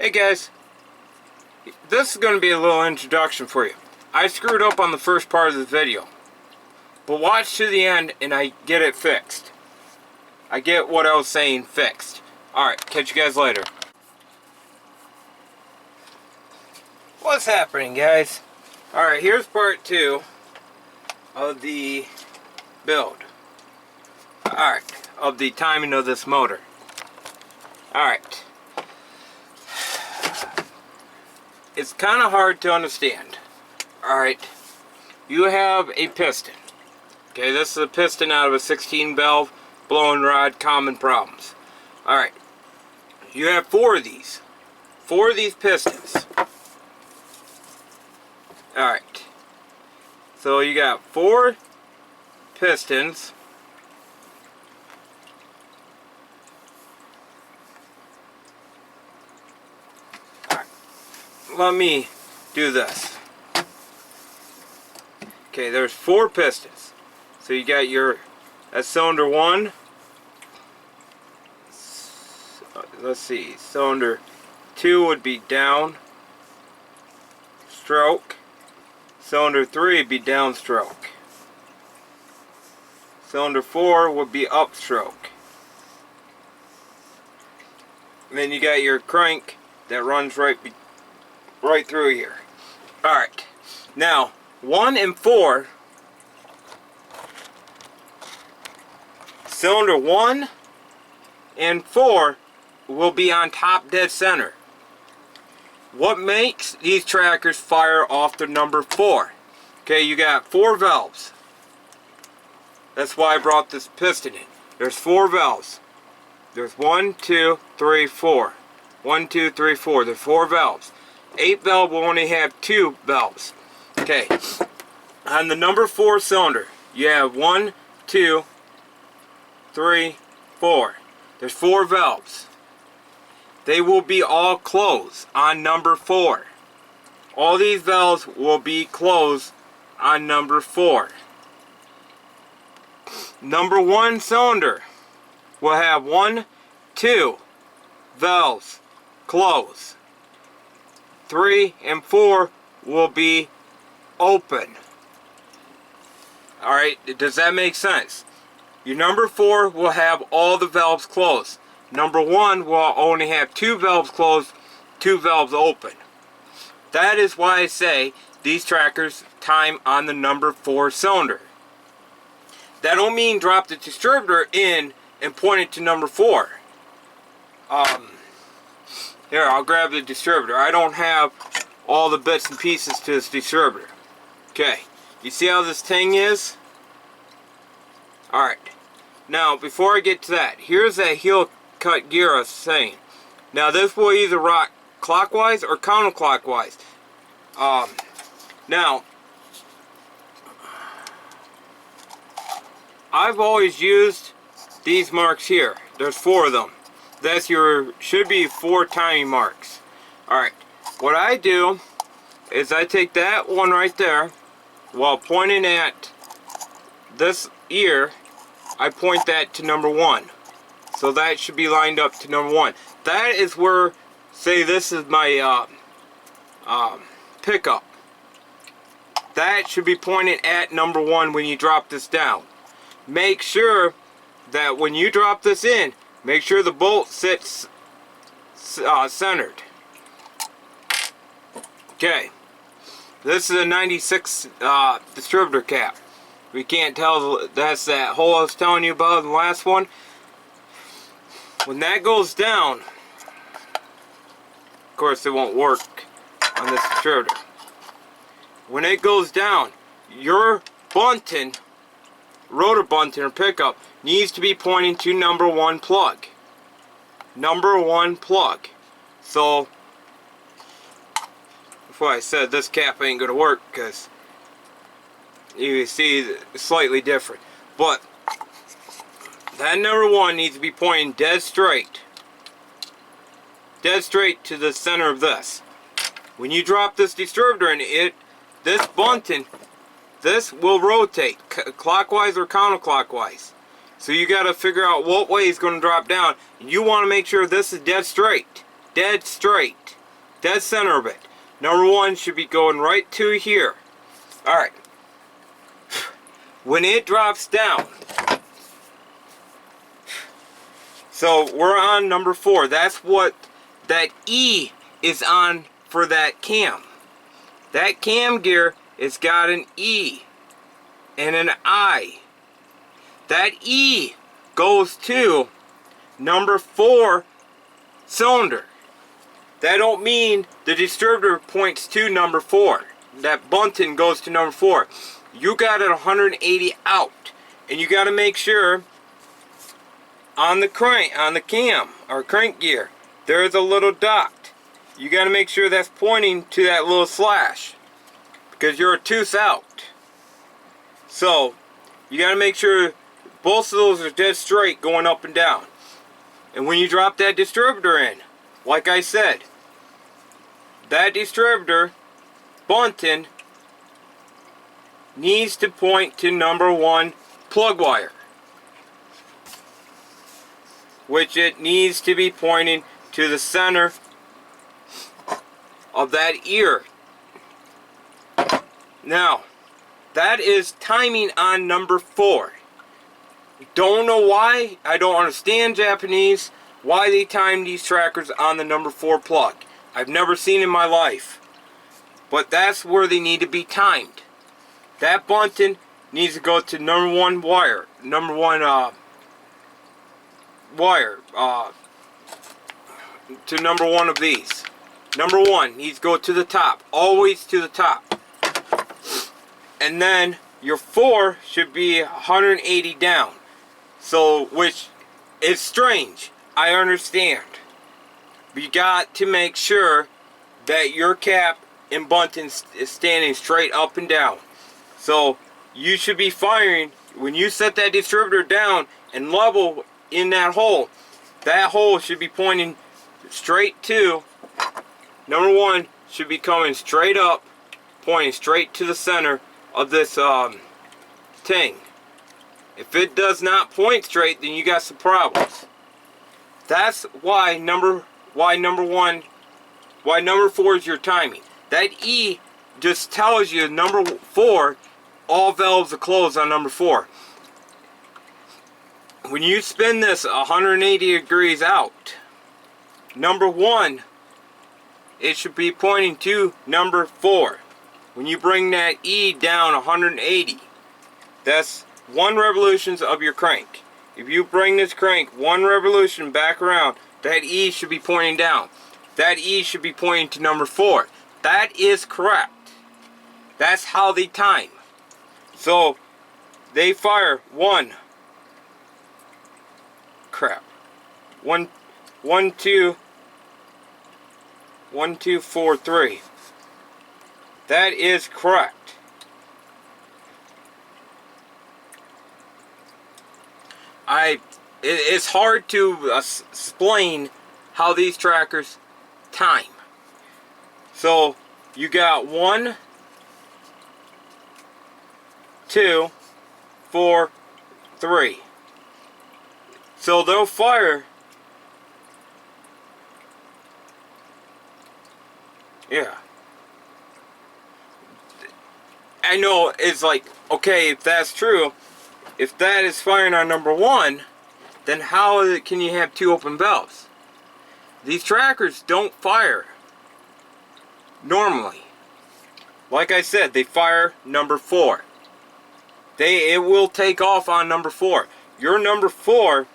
Hey guys, this is going to be a little introduction for you. I screwed up on the first part of the video, but watch to the end and I get it fixed. I get what I was saying fixed. Alright, catch you guys later. What's happening, guys? Alright, here's part 2 of the build. Alright, of the timing of this motor. Alright. It's kind of hard to understand. Alright, you have a piston. Okay, this is a piston out of a 16 valve blowing rod, common problems. Alright, you have 4 of these. 4 of these pistons. Alright, so you got 4 pistons. Let me do this. Okay, there's 4 pistons. So you got your, that's cylinder 1. Let's see, cylinder 2 would be down stroke. Cylinder 3 would be downstroke. Cylinder 4 would be upstroke. And then you got your crank that runs right through here. Alright, now 1 and 4, cylinder 1 and 4 will be on top dead center. What makes these trackers fire off the number 4? Okay, you got 4 valves. That's why I brought this piston in. There's 4 valves. There's 1, 2, 3, 4. 1, 2, 3, 4. There's 4 valves. 8 valve will only have 2 valves. Okay, on the number 4 cylinder, you have 1, 2, 3, 4. There's 4 valves. They will be all closed on number 4. All these valves will be closed on number 4. Number 1 cylinder will have 1, 2 valves closed. 3 and 4 will be open. Alright, does that make sense? Your number 4 will have all the valves closed. Number 1 will only have 2 valves closed, 2 valves open. That is why I say these trackers time on the number 4 cylinder. That don't mean drop the distributor in and point it to number 4. Here, I'll grab the distributor. I don't have all the bits and pieces to this distributor. Okay, you see how this thing is? Alright, now before I get to that, here's that heel cut gear I was saying. Now this will either rock clockwise or counterclockwise. Now, I've always used these marks here. There's 4 of them. That's your, should be 4 timing marks. Alright, what I do is I take that one right there, while pointing at this ear, I point that to number 1. So that should be lined up to number 1. That is where, say this is my pickup. That should be pointed at number 1 when you drop this down. Make sure that when you drop this in, make sure the bolt sits centered. Okay, this is a 96 distributor cap. We can't tell, that's that hole I was telling you about in the last one. When that goes down, of course it won't work on this distributor. When it goes down, your bunting, rotor bunting or pickup, needs to be pointing to number 1 plug. Number 1 plug. So, before I said this cap ain't gonna work because you see it's slightly different. But that number 1 needs to be pointing dead straight. Dead straight to the center of this. When you drop this distributor in this bunting, this will rotate clockwise or counterclockwise. So you got to figure out what way it's going to drop down. You want to make sure this is dead straight. Dead straight. dead center of it. Number 1 should be going right to here. Alright. When it drops down, so we're on number 4. That's what that E is on for that cam. That cam gear has got an E and an I. That E goes to number 4 cylinder. That don't mean the distributor points to number 4. That bunting goes to number 4. You got it 180 out, and you got to make sure on the crank, on the cam or crank gear, there's a little dot. You got to make sure that's pointing to that little slash, because you're a tooth out. So you got to make sure both of those are dead straight going up and down. And when you drop that distributor in, like I said, that distributor bunting needs to point to number 1 plug wire, which it needs to be pointing to the center of that ear. Now, that is timing on number 4. Don't know why. I don't understand Japanese, why they time these trackers on the number 4 plug. I've never seen in my life. But that's where they need to be timed. That bunting needs to go to number 1 wire. Number 1 wire. To number 1 of these. Number 1 needs to go to the top. Always to the top. And then your 4 should be 180 down. So, which is strange. I understand. But you got to make sure that your cap and bunting is standing straight up and down. So you should be firing, when you set that distributor down and level in that hole should be pointing straight to, number 1 should be coming straight up, pointing straight to the center of this thing. If it does not point straight, then you got some problems. That's why number 4 is your timing. That E just tells you number 4, all valves are closed on number 4. When you spin this 180 degrees out, number 1, it should be pointing to number 4. When you bring that E down 180, that's 1 revolutions of your crank. If you bring this crank 1 revolution back around, that E should be pointing down. That E should be pointing to number 4. That is correct. That's how they time. So they fire 1, 2, 4, 3. That is correct. It's hard to explain how these trackers time. So you got 1, 2, 4, 3. So they'll fire. Yeah. I know it's like, okay, if that's true, if that is firing on number 1, then how can you have 2 open valves? These trackers don't fire normally. Like I said, they fire number 4. It will take off on number 4. Your number 4,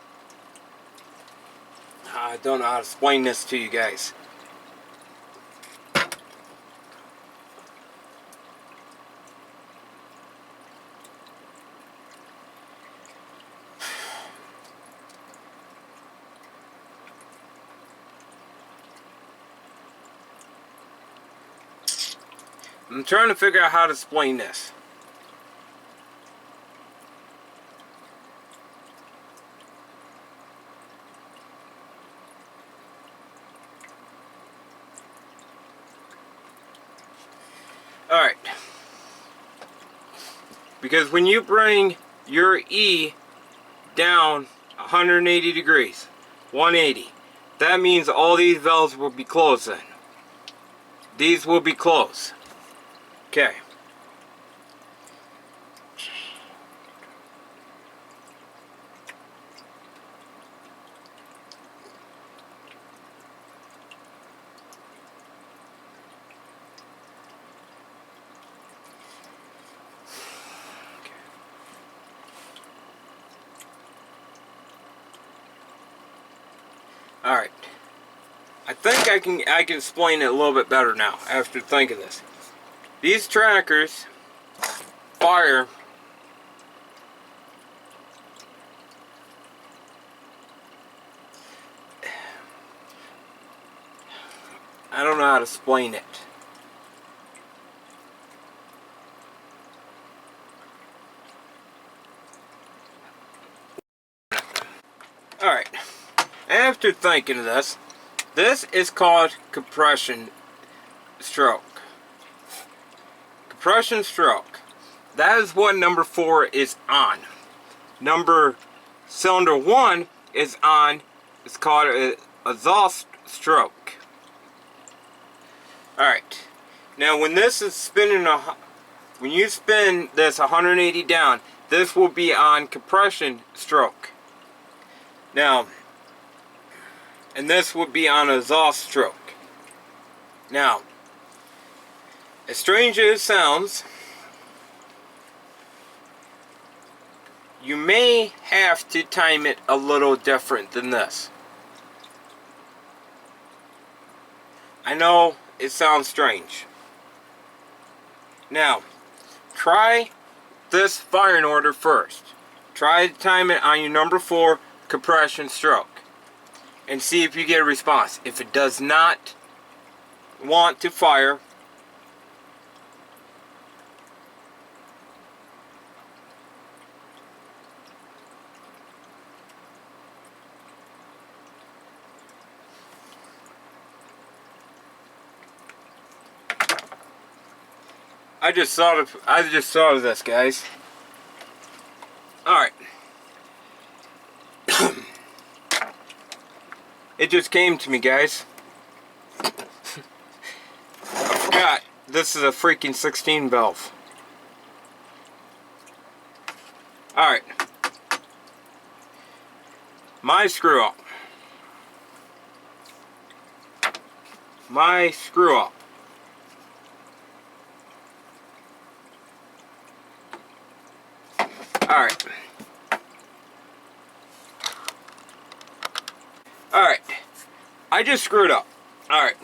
I don't know how to explain this to you guys. I'm trying to figure out how to explain this. Alright. Because when you bring your E down 180 degrees, 180, that means all these valves will be closed then. these will be closed. Okay. Alright. I think I can explain it a little bit better now after thinking this. These trackers fire I don't know how to explain it. Alright. After thinking of this, this is called compression stroke. Compression stroke. That is what number 4 is on. Cylinder 1 is on, it's called an exhaust stroke. Alright. Now when this is spinning, when you spin this 180 down, this will be on compression stroke. Now, and this would be on exhaust stroke. Now, as strange as it sounds, you may have to time it a little different than this. I know it sounds strange. Now, try this firing order first. Try to time it on your number 4 compression stroke and see if you get a response. If it does not want to fire, I just thought of this, guys. Alright. It just came to me, guys. I forgot this is a freaking 16 valve. Alright. My screw up. Alright. Alright. I just screwed up. Alright.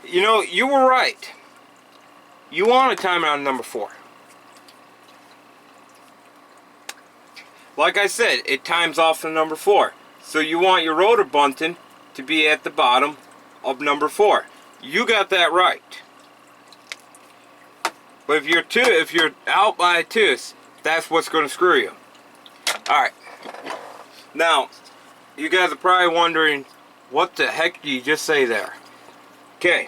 You know, you were right. You want to time it on number 4. Like I said, it times off the number 4. So you want your rotor bunting to be at the bottom of number 4. You got that right. But if you're out by a tooth, that's what's going to screw you. Alright. Now, you guys are probably wondering, what the heck did you just say there? Okay.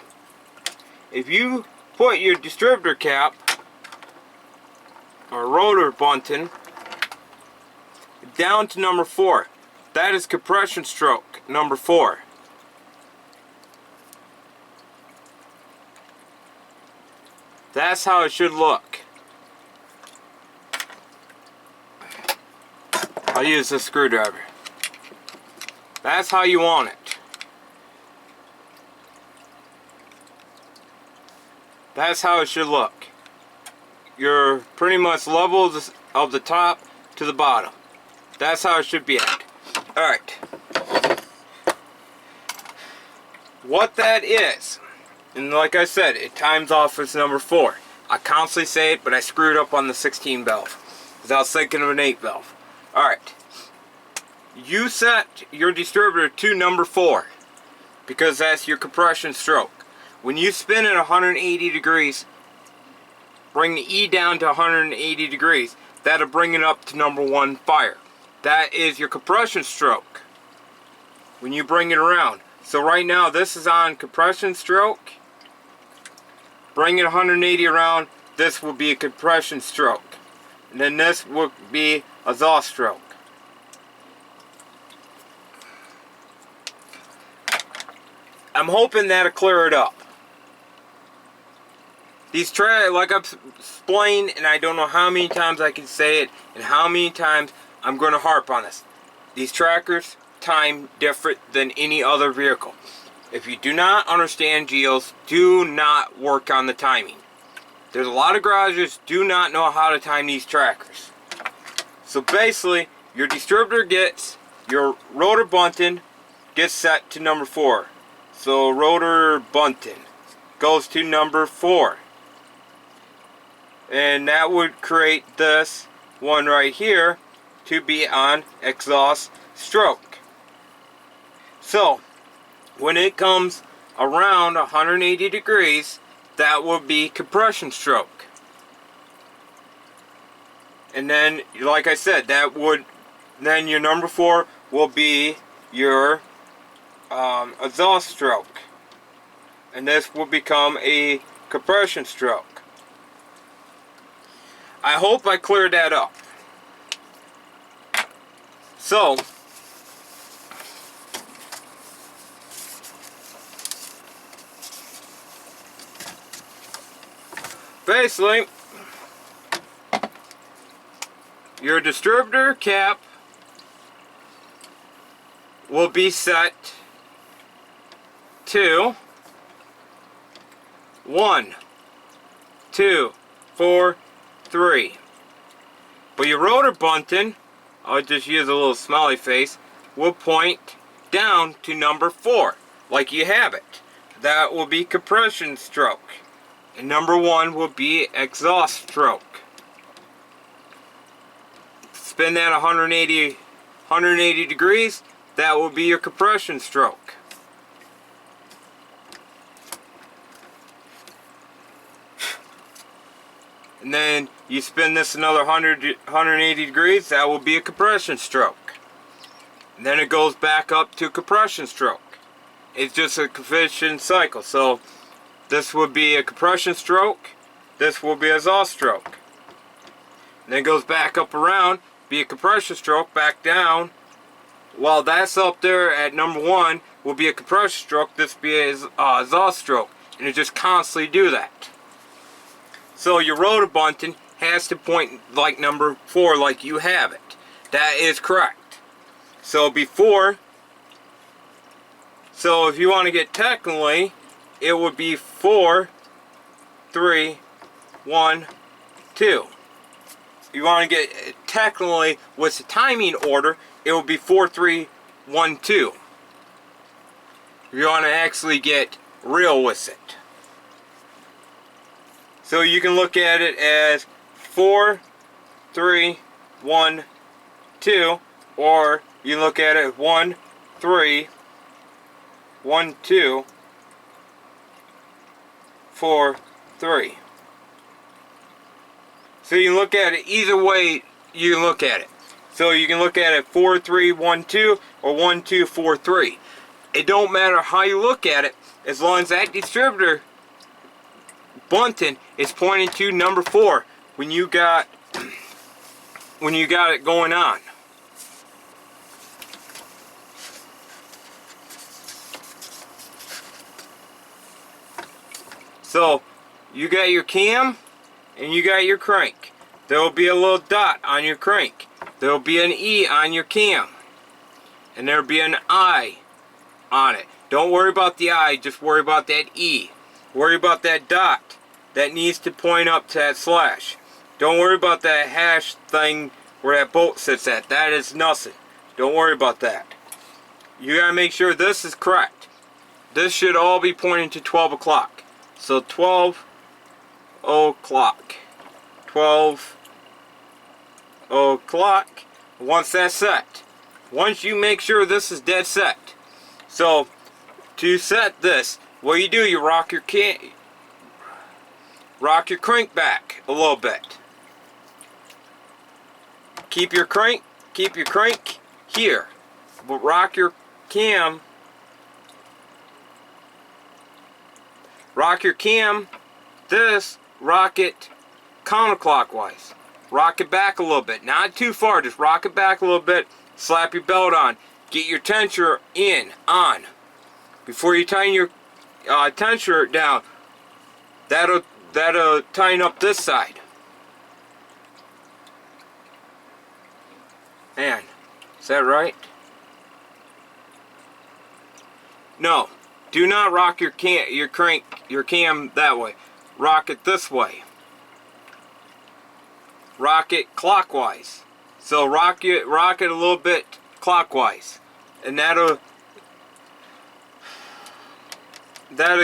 If you put your distributor cap or rotor bunting down to number 4, that is compression stroke number 4. That's how it should look. I'll use this screwdriver. That's how you want it. That's how it should look. You're pretty much level of the top to the bottom. That's how it should be at. Alright. What that is, and like I said, it times off as number 4. I constantly say it, but I screwed up on the 16 valve because I was thinking of an 8 valve. Alright. You set your distributor to number 4 because that's your compression stroke. When you spin it 180 degrees, bring the E down to 180 degrees. That'll bring it up to number 1 fire. That is your compression stroke when you bring it around. So right now this is on compression stroke. Bring it 180 around, this will be a compression stroke. And then this will be a exhaust stroke. I'm hoping that'll clear it up. like I've explained, and I don't know how many times I can say it and how many times I'm going to harp on this. These trackers time different than any other vehicle. If you do not understand Geos, do not work on the timing. There's a lot of garages do not know how to time these trackers. So basically, your distributor gets your rotor bunting gets set to number 4. So rotor bunting goes to number 4. And that would create this one right here to be on exhaust stroke. So when it comes around 180 degrees, that will be compression stroke. And then, like I said, then your number 4 will be your exhaust stroke. And this will become a compression stroke. I hope I cleared that up. So, basically, your distributor cap will be set to 1, 2, 4, 3. But your rotor bunting, I'll just use a little smiley face, will point down to number 4, like you have it. That will be compression stroke. And number 1 will be exhaust stroke. Spin that 180 degrees, that will be your compression stroke. And then you spin this another 180 degrees, that will be a compression stroke. And then it goes back up to compression stroke. It's just a compression cycle. So this would be a compression stroke, this will be a exhaust stroke. And then it goes back up around, be a compression stroke, back down. While that's up there at number 1 will be a compression stroke, this be a exhaust stroke. And it just constantly do that. So your rotor bunting has to point like number 4, like you have it. That is correct. So if you want to get technically, it would be 4, 3, 1, 2. If you want to get technically with the timing order, it will be 4, 3, 1, 2. If you want to actually get real with it. So you can look at it as 4, 3, 1, 2, or you look at it 1, 3, 1, 2, 4, 3. So you can look at it either way you can look at it. So you can look at it 4, 3, 1, 2, or 1, 2, 4, 3. It don't matter how you look at it, as long as that distributor bunting is pointing to number 4 when you got it going on. So you got your cam and you got your crank. There will be a little dot on your crank. There will be an E on your cam. And there will be an I on it. Don't worry about the I, just worry about that E. Worry about that dot that needs to point up to that slash. Don't worry about that hash thing where that bolt sits at. That is nothing. Don't worry about that. You gotta make sure this is correct. This should all be pointing to 12 o'clock. So 12 o'clock. 12 o'clock. Once that's set. Once you make sure this is dead set. So to set this, what you do, you rock your crank back a little bit. Keep your crank here. But rock your cam. Rock your cam. This, rock it counterclockwise. Rock it back a little bit. Not too far, just rock it back a little bit. Slap your belt on. Get your tensioner on. Before you tighten your tensioner down, that'll tighten up this side. Man, is that right? No, do not rock your cam that way. Rock it this way. Rock it clockwise. So rock it a little bit clockwise, and that'll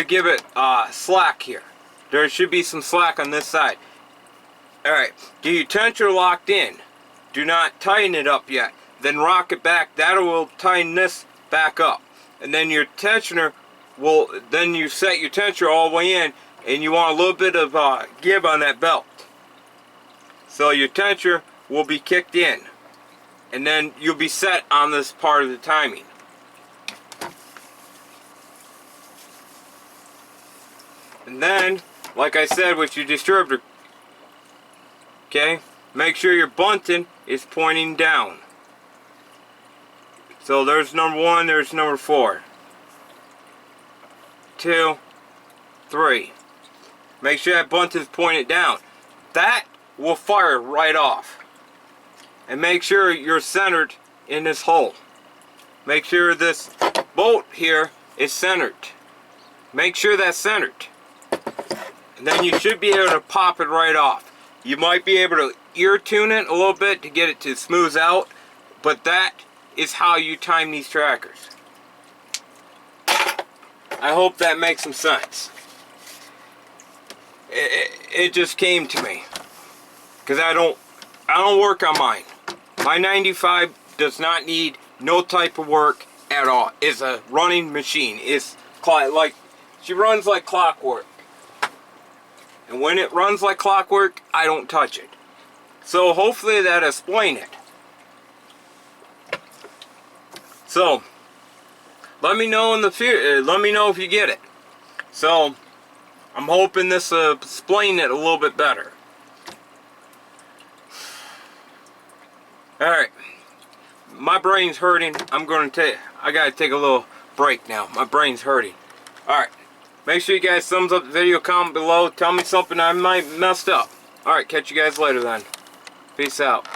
give it slack here. There should be some slack on this side. Alright, get your tensioner locked in. Do not tighten it up yet. Then rock it back. That will tighten this back up. And then your tensioner will, then you set your tensioner all the way in, and you want a little bit of give on that belt. So your tensioner will be kicked in. And then you'll be set on this part of the timing. And then, like I said with your distributor, okay, make sure your bunting is pointing down. So there's number 1, there's number 4. 2, 3. Make sure that bunting is pointed down. That will fire right off. And make sure you're centered in this hole. Make sure this bolt here is centered. Make sure that's centered. And then you should be able to pop it right off. You might be able to ear tune it a little bit to get it to smooth out, but that is how you time these trackers. I hope that makes some sense. It just came to me, because I don't work on mine. My 95 does not need no type of work at all. It's a running machine. It's like, she runs like clockwork. And when it runs like clockwork, I don't touch it. So hopefully that explains it. So let me know in the future. Let me know if you get it. So I'm hoping this explain it a little bit better. All right, my brain's hurting. I gotta take a little break now. My brain's hurting. All right. Make sure you guys thumbs up the video, comment below, tell me something I might messed up. Alright, catch you guys later then. Peace out.